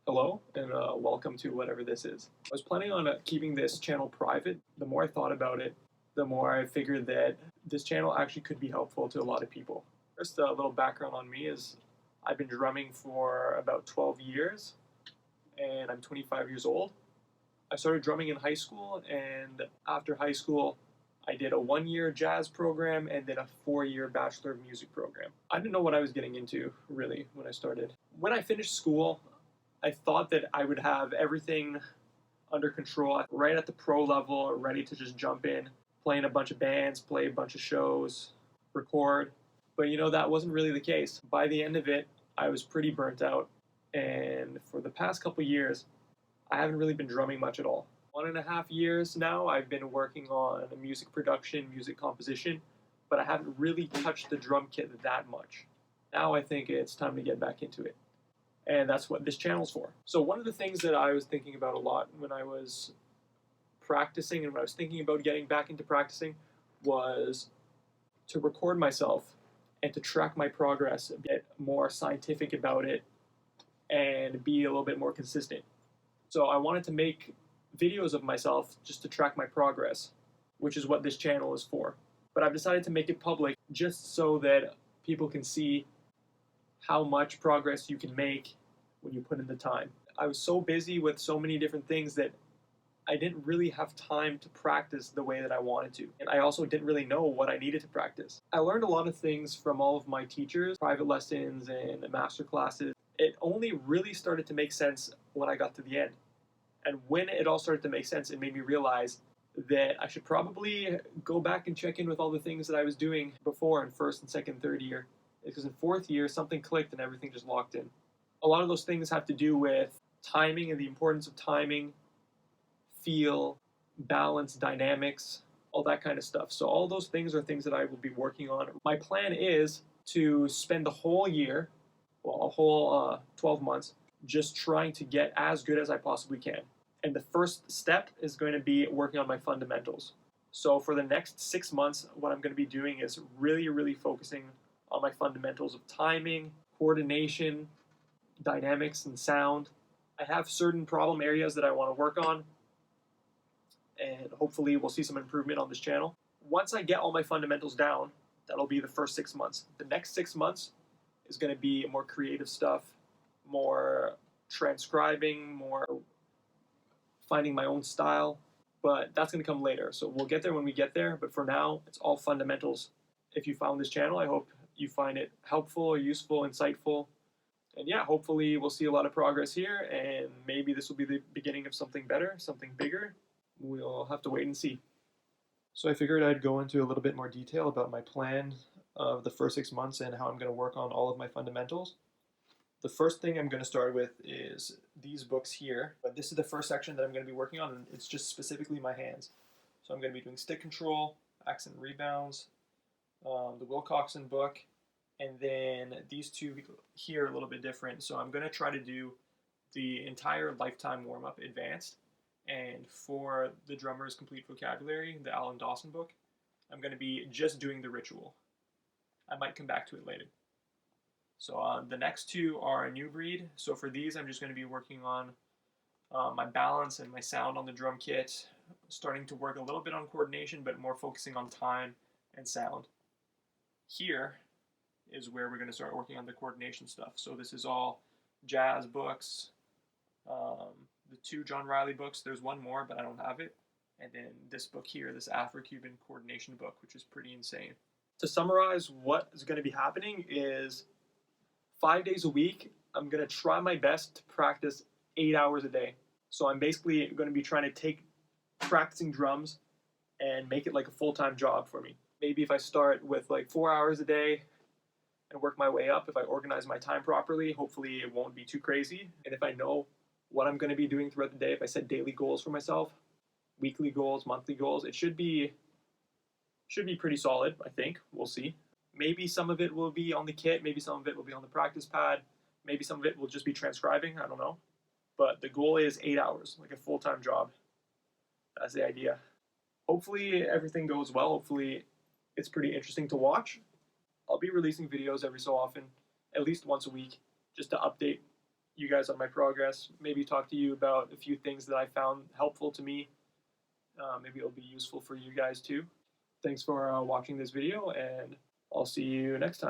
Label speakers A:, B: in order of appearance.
A: Hello, and welcome to whatever this is. I was planning on keeping this channel private. The more I thought about it, the more I figured that this channel actually could be helpful to a lot of people. First, a little background on me is I've been drumming for about 12 years, and I'm 25 years old. I started drumming in high school, and after high school, I did a 1 year jazz program and then a 4 year Bachelor of Music program. I didn't know what I was getting into, really, when I started. When I finished school, I thought that I would have everything under control, right at the pro level, ready to just jump in, play in a bunch of bands, play a bunch of shows, record. But that wasn't really the case. By the end of it, I was pretty burnt out. And for the past couple years, I haven't really been drumming much at all. 1.5 years now, I've been working on music production, music composition, but I haven't really touched the drum kit that much. Now I think it's time to get back into it. And that's what this channel's for. So one of the things that I was thinking about a lot when I was practicing and when I was thinking about getting back into practicing was to record myself and to track my progress, get more scientific about it, and be a little bit more consistent. So I wanted to make videos of myself just to track my progress, which is what this channel is for. But I've decided to make it public just so that people can see how much progress you can make when you put in the time. I was so busy with so many different things that I didn't really have time to practice the way that I wanted to. And I also didn't really know what I needed to practice. I learned a lot of things from all of my teachers, private lessons and master classes. It only really started to make sense when I got to the end. And when it all started to make sense, it made me realize that I should probably go back and check in with all the things that I was doing before in first and second, third year. Because in fourth year, something clicked and everything just locked in. A lot of those things have to do with timing and the importance of timing, feel, balance, dynamics, all that kind of stuff. So all those things are things that I will be working on. My plan is to spend the whole year, well, a whole 12 months, just trying to get as good as I possibly can. And the first step is going to be working on my fundamentals. So for the next 6 months, what I'm going to be doing is really focusing on my fundamentals of timing, coordination, dynamics, and sound. I have certain problem areas that I want to work on, and hopefully we'll see some improvement on this channel. Once I get all my fundamentals down, that'll be the first 6 months. The next 6 months is going to be more creative stuff, more transcribing, more finding my own style, but that's going to come later. So we'll get there when we get there, but for now, it's all fundamentals. If you found this channel, I hope you find it helpful, useful, insightful. And yeah, hopefully we'll see a lot of progress here, and maybe this will be the beginning of something better, something bigger. We'll have to wait and see. So I figured I'd go into a little bit more detail about my plan of the first 6 months and how I'm going to work on all of my fundamentals. The first thing I'm going to start with is these books here. But this is the first section that I'm going to be working on, and it's just specifically my hands. So I'm going to be doing stick control, accent rebounds, the Wilcoxon book, and then these two here are a little bit different. So I'm going to try to do the entire lifetime warm-up advanced. And for the Drummer's Complete Vocabulary, the Alan Dawson book, I'm going to be just doing the ritual. I might come back to it later. So the next two are a new breed. So for these, I'm just going to be working on my balance and my sound on the drum kit, starting to work a little bit on coordination, but more focusing on time and sound. Here is where we're going to start working on the coordination stuff. So this is all jazz books, the two John Riley books. There's one more, but I don't have it. And then this book here, this Afro-Cuban coordination book, which is pretty insane. To summarize what is going to be happening is 5 days a week, I'm going to try my best to practice 8 hours a day. So I'm basically going to be trying to take practicing drums and make it like a full-time job for me. Maybe if I start with like 4 hours a day and work my way up, if I organize my time properly, hopefully it won't be too crazy. And if I know what I'm going to be doing throughout the day, if I set daily goals for myself, weekly goals, monthly goals, it should be pretty solid, I think. We'll see. Maybe some of it will be on the kit, maybe some of it will be on the practice pad, maybe some of it will just be transcribing, I don't know. But the goal is 8 hours, like a full-time job. That's the idea. Hopefully everything goes well. Hopefully it's pretty interesting to watch. I'll be releasing videos every so often, at least once a week, just to update you guys on my progress, maybe talk to you about a few things that I found helpful to me. Maybe it'll be useful for you guys too. Thanks for watching this video, and I'll see you next time.